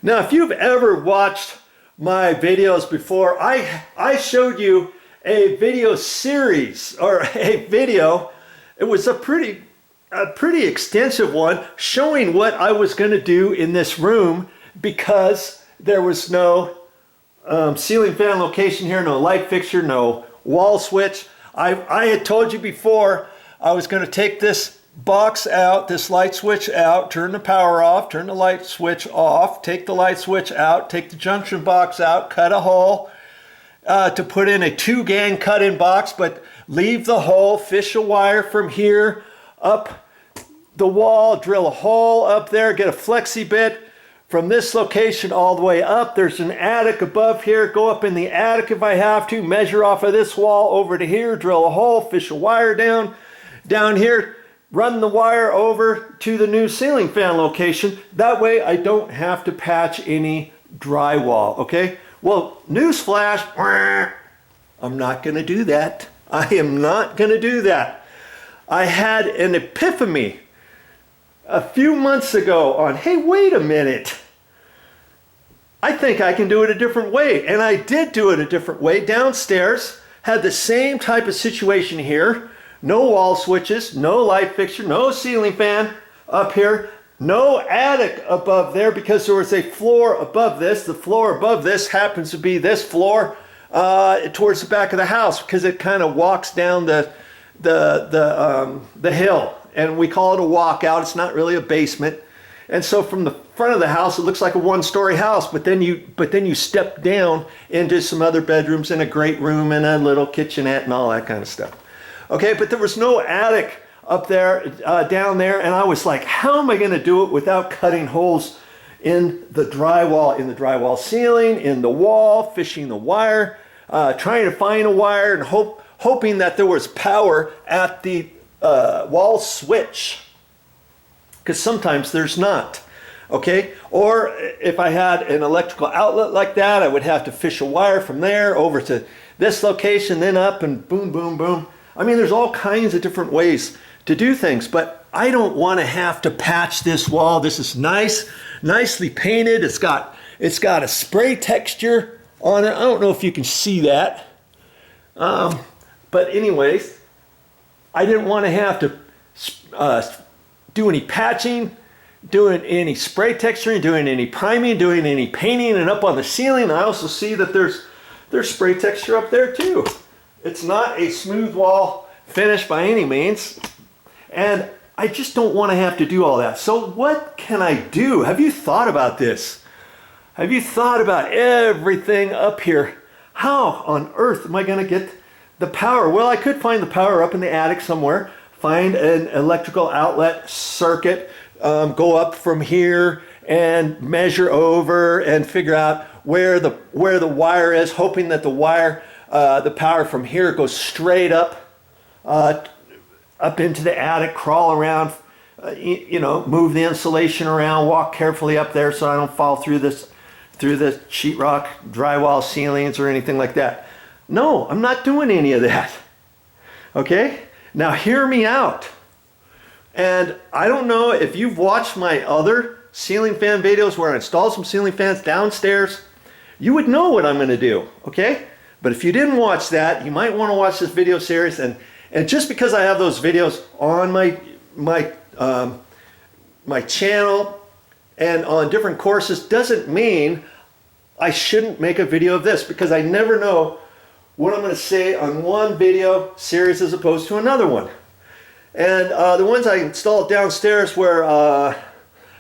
Now, if you've ever watched my videos before, I showed you a video series or a video. It was a pretty extensive one showing what I was going to do in this room because there was no ceiling fan location here, no light fixture, no wall switch. I had told you before I was going to take this box out, this light switch out, turn the power off, turn the light switch off, take the light switch out, take the junction box out, cut a hole to put in a 2-gang cut-in box, but leave the hole, fish a wire from here up the wall, drill a hole up there, get a flexi bit from this location all the way up. There's an attic above here, go up in the attic if I have to, measure off of this wall over to here, drill a hole, fish a wire down here, run the wire over to the new ceiling fan location. That way I don't have to patch any drywall, okay? Well, newsflash, I'm not gonna do that. I am not gonna do that. I had an epiphany a few months ago on, hey, wait a minute. I think I can do it a different way. And I did do it a different way. Downstairs, had the same type of situation here. No wall switches, no light fixture, no ceiling fan up here, no attic above there because there was a floor above this. The floor above this happens to be this floor towards the back of the house because it kind of walks down the hill. And we call it a walkout. It's not really a basement. And so from the front of the house, it looks like a one-story house, but then you step down into some other bedrooms and a great room and a little kitchenette and all that kind of stuff. Okay, but there was no attic up there, down there, and I was like, how am I going to do it without cutting holes in the drywall ceiling, in the wall, fishing the wire, trying to find a wire and hoping that there was power at the wall switch, because sometimes there's not. Okay, or if I had an electrical outlet like that, I would have to fish a wire from there over to this location, then up and boom, boom, boom. I mean, there's all kinds of different ways to do things, but I don't want to have to patch this wall. This is nicely painted. It's got a spray texture on it. I don't know if you can see that. But anyways, I didn't want to have to do any patching, doing any spray texturing, doing any priming, doing any painting, and up on the ceiling, I also see that there's spray texture up there too. It's not a smooth wall finish by any means, and I just don't want to have to do all that. So what can I do? Have you thought about this? Have you thought about everything up here? How on earth am I going to get the power? Well, I could find the power up in the attic somewhere, find an electrical outlet circuit, go up from here and measure over and figure out where the wire is, hoping that the power from here goes straight up into the attic, crawl around, move the insulation around, walk carefully up there so I don't fall through the sheetrock drywall ceilings or anything like that. No, I'm not doing any of that. Okay? Now hear me out. And I don't know if you've watched my other ceiling fan videos where I installed some ceiling fans downstairs, you would know what I'm going to do, okay? But if you didn't watch that, you might want to watch this video series. And just because I have those videos on my channel and on different courses doesn't mean I shouldn't make a video of this, because I never know what I'm going to say on one video series as opposed to another one. And the ones I installed downstairs were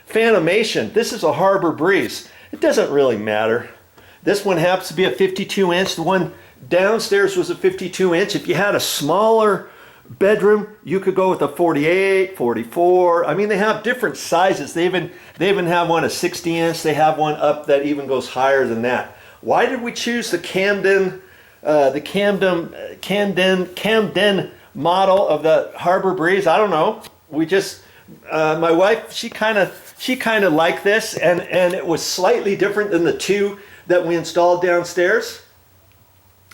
Fanimation. This is a Harbor Breeze. It doesn't really matter. This one happens to be a 52 inch. The one downstairs was a 52 inch. If you had a smaller bedroom, you could go with a 48, 44. I mean, they have different sizes. They even have one a 60 inch. They have one up that even goes higher than that. Why did we choose the Camden model of the Harbor Breeze? I don't know. We just, my wife, she kind of liked this, and it was slightly different than the two that we installed downstairs.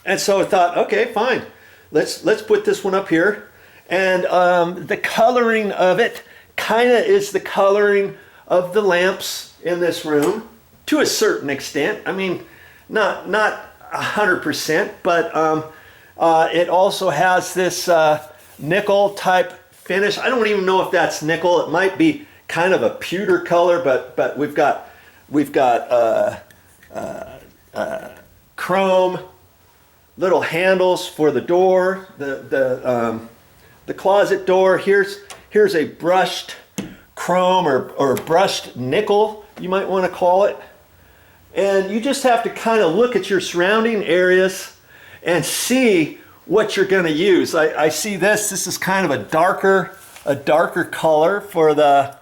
And so I thought, okay, fine. Let's put this one up here. And the coloring of it kind of is the coloring of the lamps in this room to a certain extent. I mean, not 100%, but it also has this nickel type finish. I don't even know if that's nickel. It might be kind of a pewter color, but we've got chrome little handles for the door, the closet door. Here's a brushed chrome or brushed nickel, you might want to call it. And you just have to kind of look at your surrounding areas and see what you're going to use. I see this is kind of a darker color for the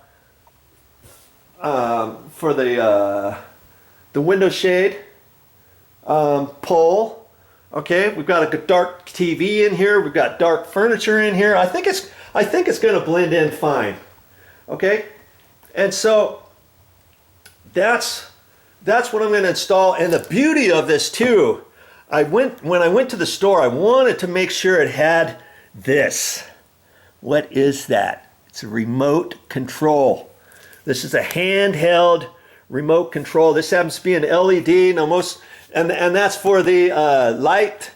window shade pole. Okay, we've got a dark TV in here. We've got dark furniture in here. I think it's going to blend in fine. Okay, and so that's what I'm going to install. And the beauty of this too, when I went to the store, I wanted to make sure it had this. What is that? It's a remote control. This is a handheld remote control. This happens to be an LED. Now and that's for the light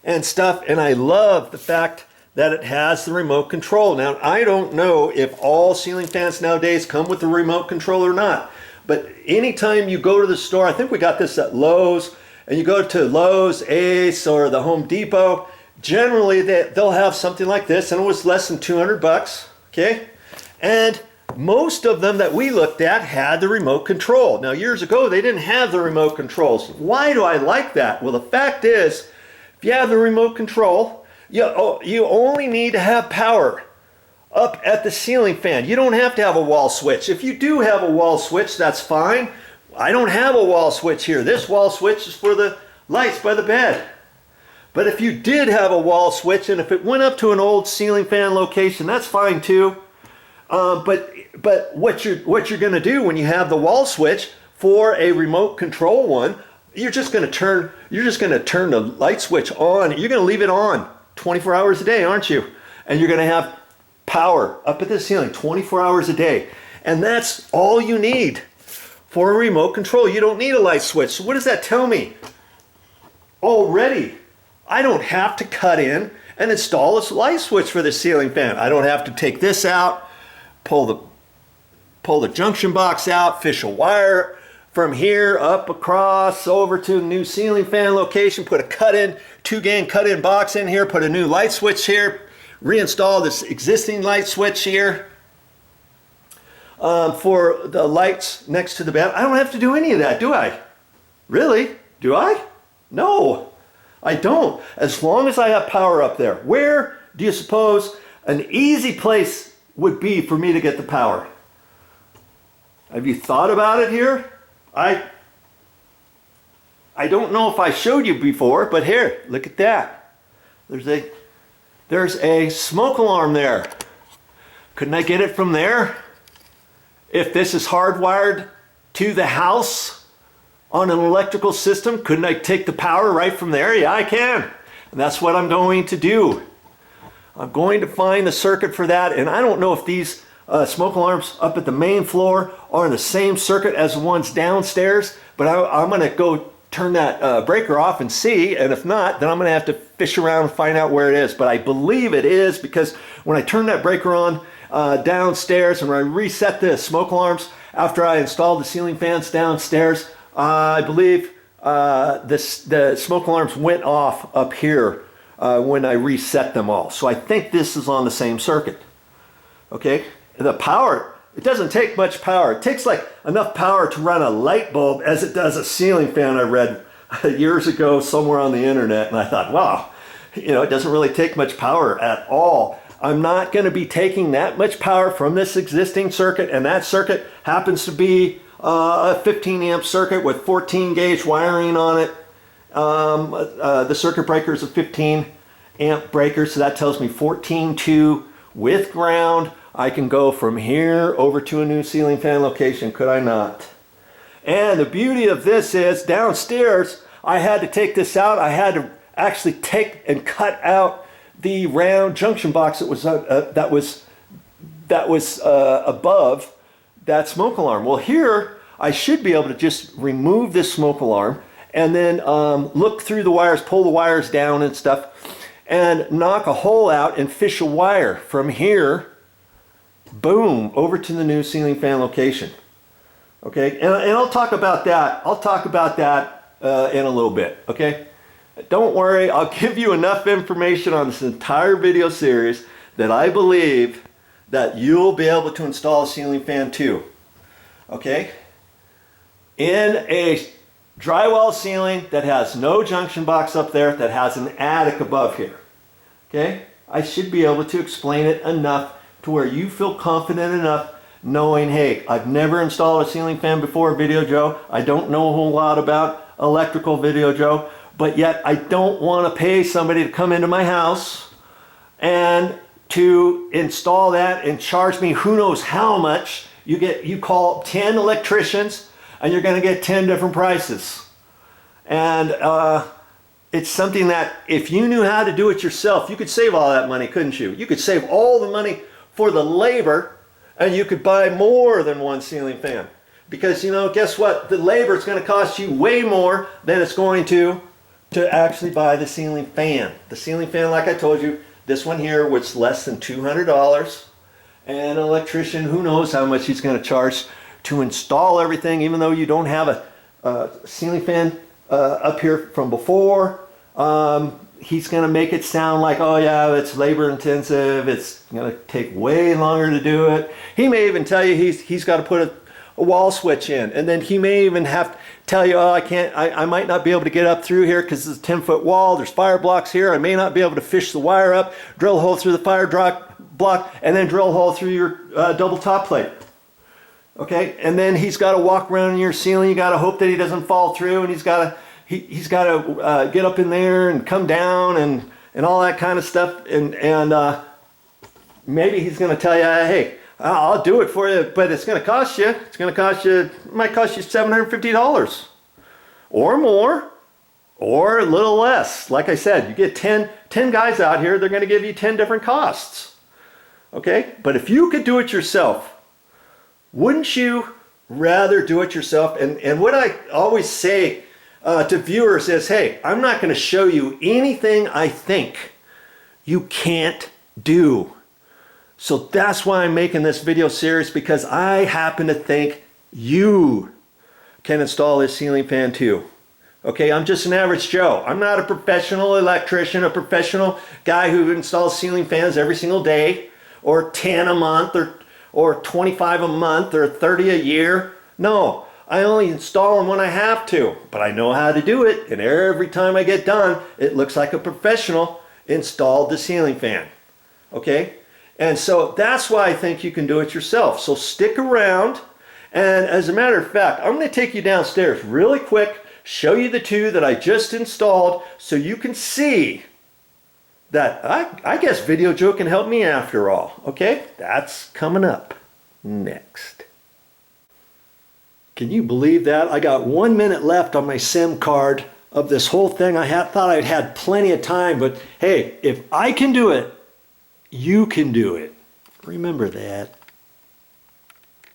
and stuff. And I love the fact that it has the remote control. Now, I don't know if all ceiling fans nowadays come with the remote control or not. But anytime you go to the store, I think we got this at Lowe's, and you go to Lowe's, Ace, or the Home Depot, generally they'll have something like this, and it was less than 200 bucks, okay? And most of them that we looked at had the remote control. Now, years ago, they didn't have the remote controls. Why do I like that? Well, the fact is, if you have the remote control, you only need to have power up at the ceiling fan. You don't have to have a wall switch. If you do have a wall switch, that's fine. I don't have a wall switch here. This wall switch is for the lights by the bed. But if you did have a wall switch, and if it went up to an old ceiling fan location, that's fine too. But what you're going to do when you have the wall switch for a remote control one, you're just going to turn the light switch on. You're going to leave it on 24 hours a day, aren't you? And you're going to have power up at the ceiling 24 hours a day. And that's all you need for a remote control. You don't need a light switch. So what does that tell me? Already, I don't have to cut in and install a light switch for the ceiling fan. I don't have to take this out, pull the junction box out, fish a wire from here up across over to a new ceiling fan location, put a 2-gang cut-in box in here, put a new light switch here, reinstall this existing light switch here for the lights next to the bed. I don't have to do any of that, do I? Really? Do I? No, I don't. As long as I have power up there. Where do you suppose an easy place would be for me to get the power? Have you thought about it here? I don't know if I showed you before, but here, look at that. There's a smoke alarm there. Couldn't I get it from there? If this is hardwired to the house on an electrical system, couldn't I take the power right from there? Yeah, I can. And that's what I'm going to do. I'm going to find the circuit for that, and I don't know if these smoke alarms up at the main floor are in the same circuit as the ones downstairs, but I'm going to go turn that breaker off and see, and if not, then I'm going to have to fish around and find out where it is. But I believe it is, because when I turn that breaker on downstairs and when I reset the smoke alarms after I installed the ceiling fans downstairs, I believe the smoke alarms went off up here when I reset them all. So I think this is on the same circuit. Okay, the power, it doesn't take much power. It takes like enough power to run a light bulb as it does a ceiling fan. I read years ago somewhere on the internet, and I thought, wow, it doesn't really take much power at all. I'm not going to be taking that much power from this existing circuit, and that circuit happens to be a 15 amp circuit with 14 gauge wiring on it. The circuit breaker is a 15 amp breaker, so that tells me 14.2 with ground. I can go from here over to a new ceiling fan location, could I not? And the beauty of this is downstairs, I had to take this out. I had to actually take and cut out the round junction box that was above that smoke alarm. Well, here I should be able to just remove this smoke alarm and then look through the wires, pull the wires down and stuff, and knock a hole out and fish a wire from here, boom, over to the new ceiling fan location. Okay, and I'll talk about that. I'll talk about that in a little bit, okay? Don't worry, I'll give you enough information on this entire video series that I believe that you'll be able to install a ceiling fan too, okay? In a drywall ceiling that has no junction box up there, that has an attic above here, okay? I should be able to explain it enough to where you feel confident enough knowing, hey, I've never installed a ceiling fan before, VideoJoe. I don't know a whole lot about electrical, VideoJoe, but yet I don't want to pay somebody to come into my house and to install that and charge me who knows how much. You call 10 electricians and you're going to get 10 different prices. And it's something that if you knew how to do it yourself, you could save all that money, couldn't you? You could save all the money for the labor and you could buy more than one ceiling fan. Because, you know, guess what? The labor is going to cost you way more than it's going to actually buy the ceiling fan. The ceiling fan, like I told you, this one here was less than $200. And an electrician, who knows how much he's going to charge to install everything, even though you don't have a ceiling fan up here from before. He's going to make it sound like, oh yeah, it's labor intensive, it's going to take way longer to do it. He may even tell you he's got to put a wall switch in, and then he may even have to tell you, oh, I might not be able to get up through here because it's a 10-foot wall, there's fire blocks here, I may not be able to fish the wire up, drill a hole through the fire block, and then drill a hole through your double top plate. Okay, and then he's got to walk around in your ceiling. You got to hope that he doesn't fall through, and he's got to get up in there and come down and all that kind of stuff. And maybe he's going to tell you, hey, I'll do it for you, but it's going to cost you. It might cost you $750 or more, or a little less. Like I said, you get 10 guys out here, they're going to give you 10 different costs. Okay, but if you could do it yourself, wouldn't you rather do it yourself? And what I always say to viewers is, hey, I'm not going to show you anything I think you can't do. So that's why I'm making this video series, because I happen to think you can install this ceiling fan too. Okay, I'm just an average Joe. I'm not a professional electrician, a professional guy who installs ceiling fans every single day, or 10 a month, or 25 a month, or 30 a year. No, I only install them when I have to, but I know how to do it, and every time I get done, it looks like a professional installed the ceiling fan. Okay, and so that's why I think you can do it yourself. So stick around, and as a matter of fact, I'm going to take you downstairs really quick, show you the two that I just installed, so you can see that I guess VideoJoe can help me after all. Okay, that's coming up next. Can you believe that? I got 1 minute left on my SIM card of this whole thing. I thought I'd had plenty of time, but hey, if I can do it, you can do it. Remember that.